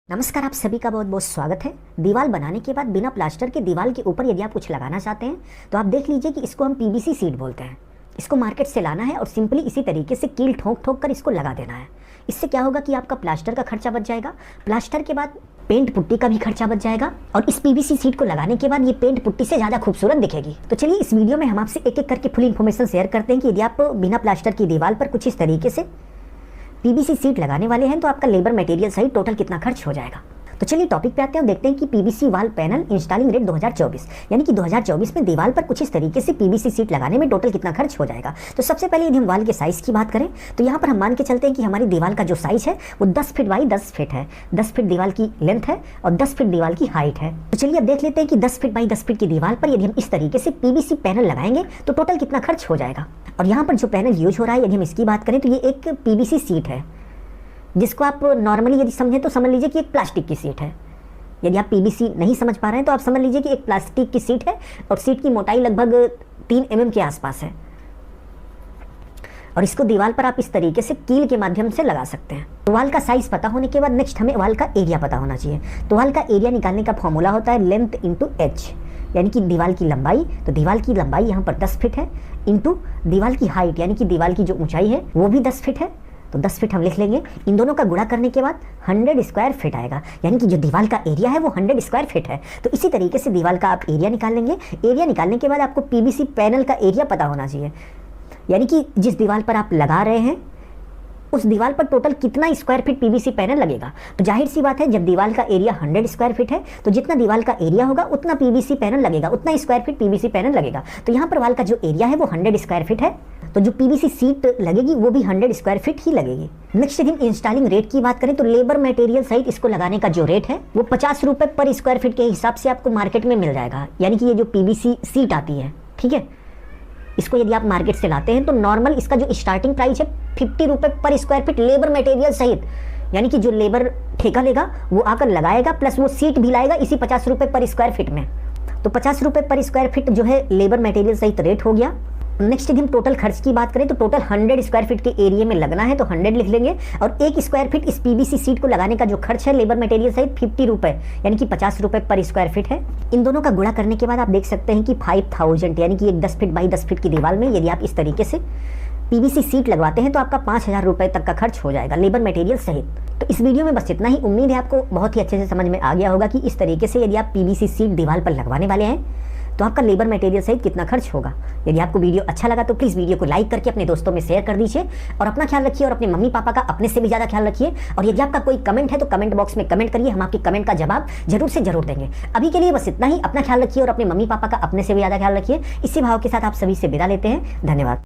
नमस्कार, आप सभी का बहुत बहुत स्वागत है। दीवार बनाने के बाद बिना प्लास्टर के दीवार के ऊपर यदि आप कुछ लगाना चाहते हैं तो आप देख लीजिए कि इसको हम पीवीसी सीट बोलते हैं। इसको मार्केट से लाना है और सिंपली इसी तरीके से कील ठोक ठोक कर इसको लगा देना है। इससे क्या होगा कि आपका प्लास्टर का खर्चा बच जाएगा। प्लास्टर के बाद पेंट पुट्टी का भी खर्चा बच जाएगा और इस पीवीसी सीट को लगाने के बाद ये पेंट पुट्टी से ज़्यादा खूबसूरत दिखेगी। तो चलिए इस वीडियो में हम आपसे एक एक करके फुल इन्फॉर्मेशन शेयर करते हैं कि यदि आप बिना प्लास्टर की दीवार पर कुछ इस तरीके से पीवीसी सीट लगाने वाले हैं तो आपका लेबर मटेरियल सहित टोटल कितना खर्च हो जाएगा। तो चलिए टॉपिक पे आते हैं और देखते हैं कि PVC wall panel installing rate 2024 यानी कि 2024 में दीवार पर कुछ इस तरीके से पीवीसी सीट लगाने में टोटल कितना खर्च हो जाएगा। तो सबसे पहले यदि हम वॉल के साइज़ की बात करें तो यहाँ पर हम मान के चलते हैं कि हमारी दीवार का जो साइज़ है वो 10 फीट बाई 10 फीट है। 10 फीट दीवार की लेंथ है और 10 फीट दीवार की हाइट है। तो चलिए अब देख लेते हैं कि 10 फीट बाई 10 फीट की दीवार पर यदि हम इस तरीके से पीवीसी पैनल लगाएंगे तो टोटल कितना खर्च हो जाएगा। और यहाँ पर जो पैनल यूज हो रहा है यदि हम इसकी बात करें तो ये एक पीवीसी सीट है, जिसको आप नॉर्मली यदि समझें तो समझ लीजिए कि एक प्लास्टिक की सीट है। यदि आप पीवीसी नहीं समझ पा रहे हैं तो आप समझ लीजिए कि एक प्लास्टिक की सीट है और सीट की मोटाई लगभग 3 mm के आसपास है। और इसको दीवार पर आप इस तरीके से कील के माध्यम से लगा सकते हैं। तो वॉल का साइज पता होने के बाद नेक्स्ट हमें वॉल का एरिया पता होना चाहिए। तो वॉल का एरिया निकालने का फॉर्मूला होता है लेंथ इंटू एच, यानी कि दीवार की लंबाई। तो दीवार की लंबाई यहाँ पर 10 फीट है इंटू दीवार की हाइट, यानी कि दीवार की जो ऊंचाई है वो भी 10 फीट है। तो 10 फीट हम लिख लेंगे। इन दोनों का गुणा करने के बाद 100 स्क्वायर फीट आएगा, यानी कि जो दीवार का एरिया है वो 100 स्क्वायर फीट है। तो इसी तरीके से दीवार का आप एरिया निकाल लेंगे। एरिया निकालने के बाद आपको पीवीसी पैनल का एरिया पता होना चाहिए, यानी कि जिस दीवार पर आप लगा रहे हैं उस दीवार पर टोटल कितना स्क्वायर फीट पीवीसी पैनल लगेगा। तो जाहिर सी बात है, जब दीवार का एरिया 100 स्क्वायर फीट है तो जितना दीवार का एरिया होगा उतना पीवीसी पैनल लगेगा, उतना स्क्वायर फीट पीवीसी पैनल लगेगा। तो यहाँ पर वॉल का जो एरिया है वो 100 स्क्वायर फीट है, तो जो पीवीसी सीट लगेगी वो भी 100 स्क्वायर फीट ही लगेगी। नेक्स्ट यदि हम इंस्टॉलिंग रेट की बात करें तो लेबर मटेरियल सहित इसको लगाने का जो रेट है वो 50 रुपये पर स्क्वायर फीट के हिसाब से आपको मार्केट में मिल जाएगा। यानी कि ये जो पीवीसी सीट आती है, ठीक है, इसको यदि आप मार्केट से लाते हैं तो नॉर्मल इसका जो स्टार्टिंग प्राइस है 50 रुपये पर स्क्वायर फीट लेबर मटेरियल सहित, यानी कि जो लेबर ठेका लेगा वो आकर लगाएगा प्लस वो सीट भी लाएगा इसी 50 रुपये पर स्क्वायर फीट में। तो 50 रुपये पर स्क्वायर फीट जो है लेबर मटेरियल सहित रेट हो गया। नेक्स्ट यदि हम टोटल खर्च की बात करें तो टोटल 100 स्क्वायर फीट के एरिया में लगना है तो 100 लिख लेंगे। और 1 स्क्वायर फीट इस पीवीसी सीट को लगाने का जो खर्च है लेबर मटेरियल सहित 50 रुपये, यानी कि 50 रुपये पर स्क्वायर फीट है। इन दोनों का गुणा करने के बाद आप देख सकते हैं कि 5000, यानी कि एक 10 फीट बाई 10 फीट की दीवार में यदि आप इस तरीके से पीवीसी सीट लगवाते हैं तो आपका 5000 रुपये तक का खर्च हो जाएगा लेबर मटेरियल सहित। तो इस वीडियो में बस इतना ही। उम्मीद है आपको बहुत ही अच्छे से समझ में आ गया होगा कि इस तरीके से यदि आप पीवीसी सीट दीवार पर लगवाने वाले हैं तो आपका लेबर मटेरियल सहित कितना खर्च होगा। यदि आपको वीडियो अच्छा लगा तो प्लीज़ वीडियो को लाइक करके अपने दोस्तों में शेयर कर दीजिए और अपना ख्याल रखिए और अपने मम्मी पापा का अपने से भी ज़्यादा ख्याल रखिए। और यदि आपका कोई कमेंट है तो कमेंट बॉक्स में कमेंट करिए, हम आपके कमेंट का जवाब जरूर से जरूर देंगे। अभी के लिए बस इतना ही। अपना ख्याल रखिए और अपने मम्मी पापा का अपने से भी ज़्यादा ख्याल रखिए। इसी भाव के साथ आप सभी से विदा लेते हैं। धन्यवाद।